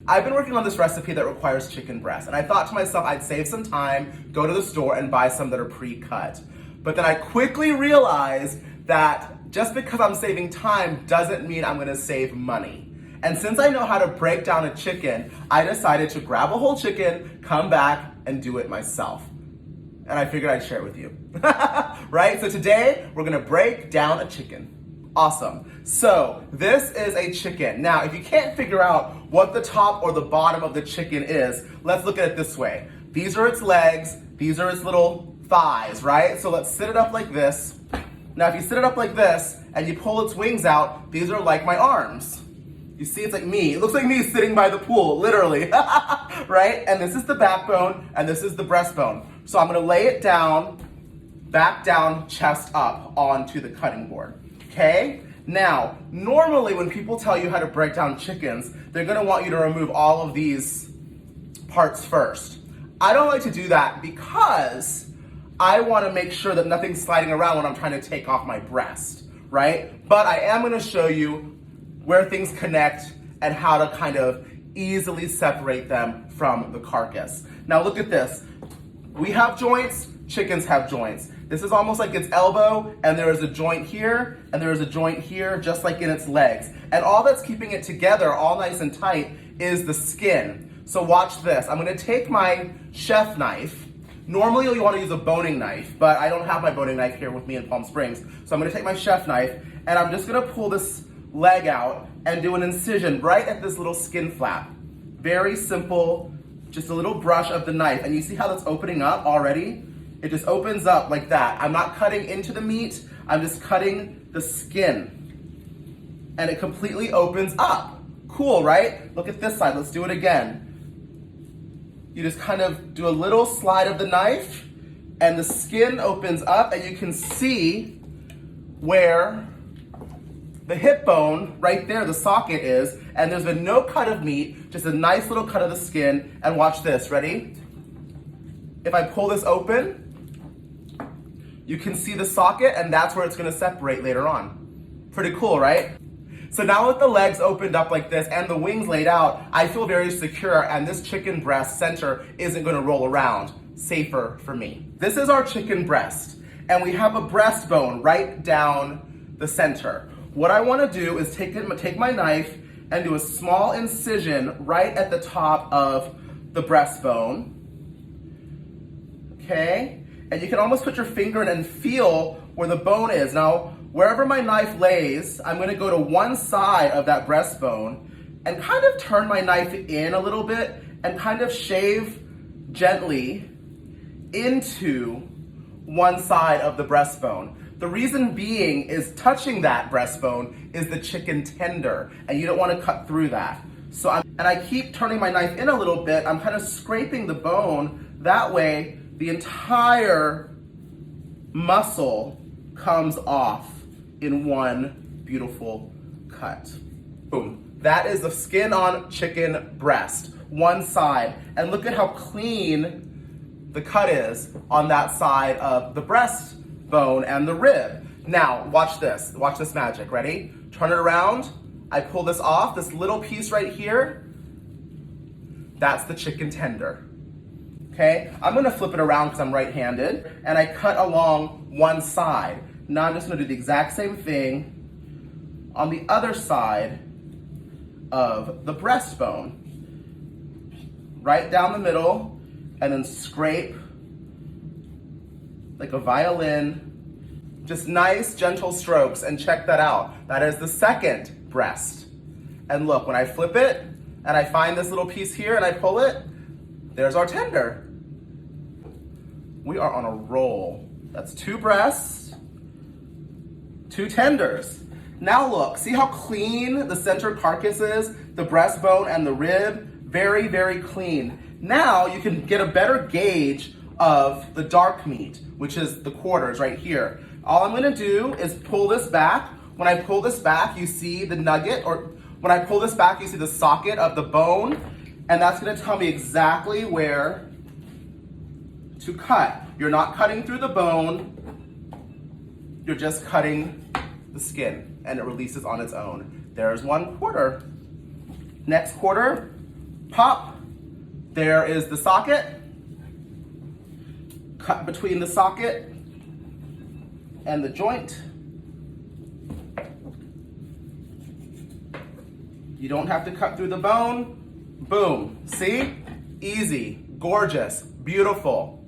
I've been working on this recipe that requires chicken breast, and I thought to myself I'd save some time, go to the store and buy some that are pre-cut. But then I quickly realized that just because I'm saving time doesn't mean I'm gonna save money. And since I know how to break down a chicken, I decided to grab a whole chicken, come back, and do it myself. And I figured I'd share it with you. Right? So today, we're gonna break down a chicken. Awesome. So this is a chicken. Now, if you can't figure out what the top or the bottom of the chicken is, let's look at it this way. These are its legs, these are its little thighs, right? So let's sit it up like this. Now, if you sit it up like this and you pull its wings out, these are like my arms. You see, it's like me. It looks like me sitting by the pool, literally, right? And this is the backbone and this is the breastbone. So I'm gonna lay it down, back down, chest up onto the cutting board. Okay? Now, normally when people tell you how to break down chickens, they're gonna want you to remove all of these parts first. I don't like to do that because I wanna make sure that nothing's sliding around when I'm trying to take off my breast, right? But I am gonna show you where things connect and how to kind of easily separate them from the carcass. Now look at this. We have joints, chickens have joints. This is almost like its elbow, and there is a joint here, and there is a joint here, just like in its legs. And all that's keeping it together, all nice and tight, is the skin. So watch this. I'm gonna take my chef knife. Normally you want to use a boning knife, but I don't have my boning knife here with me in Palm Springs. So I'm gonna take my chef knife, and I'm just gonna pull this leg out and do an incision right at this little skin flap. Very simple, just a little brush of the knife. And you see how that's opening up already? It just opens up like that. I'm not cutting into the meat, I'm just cutting the skin. And it completely opens up. Cool, right? Look at this side, let's do it again. You just kind of do a little slide of the knife and the skin opens up and you can see where the hip bone right there, the socket is, and there's been no cut of meat, just a nice little cut of the skin. And watch this, ready? If I pull this open, you can see the socket, and that's where it's gonna separate later on. Pretty cool, right? So now with the legs opened up like this and the wings laid out, I feel very secure, and this chicken breast center isn't gonna roll around. Safer for me. This is our chicken breast, and we have a breastbone right down the center. What I wanna do is take my knife and do a small incision right at the top of the breastbone. Okay? And you can almost put your finger in and feel where the bone is. Now, wherever my knife lays, I'm gonna go to one side of that breastbone and kind of turn my knife in a little bit and kind of shave gently into one side of the breastbone. The reason being is touching that breastbone is the chicken tender, and you don't wanna cut through that. So I keep turning my knife in a little bit. I'm kind of scraping the bone. That way, the entire muscle comes off in one beautiful cut. Boom. That is the skin on chicken breast, one side. And look at how clean the cut is on that side of the breastbone and the rib. Now, watch this magic, ready? Turn it around, I pull this off, this little piece right here, that's the chicken tender. Okay, I'm gonna flip it around because I'm right-handed, and I cut along one side. Now I'm just gonna do the exact same thing on the other side of the breastbone. Right down the middle, and then scrape like a violin. Just nice, gentle strokes, and check that out. That is the second breast. And look, when I flip it, and I find this little piece here, and I pull it, there's our tender. We are on a roll. That's 2 breasts, 2 tenders. Now look, see how clean the center carcass is? The breastbone and the rib, very, very clean. Now you can get a better gauge of the dark meat, which is the quarters right here. All I'm gonna do is pull this back. When I pull this back, you see the nugget, or when I pull this back, you see the socket of the bone, and that's gonna tell me exactly where to cut. You're not cutting through the bone, you're just cutting the skin, and it releases on its own. There's 1/4. Next quarter, pop. There is the socket. Cut between the socket and the joint. You don't have to cut through the bone. Boom. See? Easy, gorgeous, beautiful.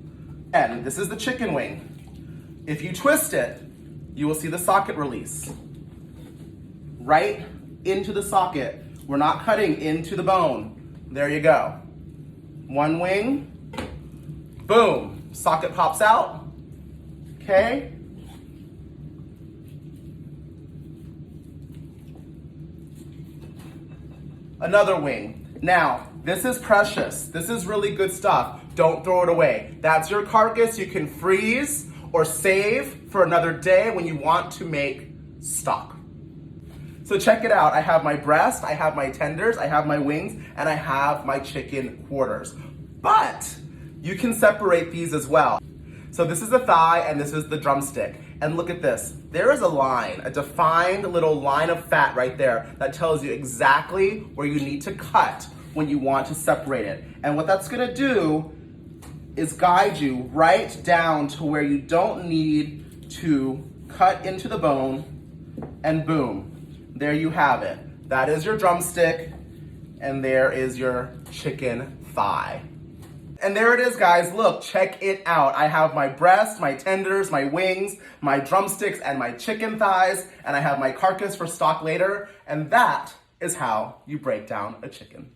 And this is the chicken wing. If you twist it, you will see the socket release. Right into the socket. We're not cutting into the bone. There you go. One wing. Boom. Socket pops out. Okay. Another wing. Now, this is precious. This is really good stuff. Don't throw it away. That's your carcass. You can freeze or save for another day when you want to make stock. So check it out. I have my breast, I have my tenders, I have my wings, and I have my chicken quarters. But you can separate these as well. So this is the thigh and this is the drumstick. And look at this. There is a line, a defined little line of fat right there that tells you exactly where you need to cut when you want to separate it. And what that's gonna do is guide you right down to where you don't need to cut into the bone, and boom, there you have it. That is your drumstick, and there is your chicken thigh. And there it is, guys. Look, check it out. I have my breast, my tenders, my wings, my drumsticks, and my chicken thighs, and I have my carcass for stock later, and that is how you break down a chicken.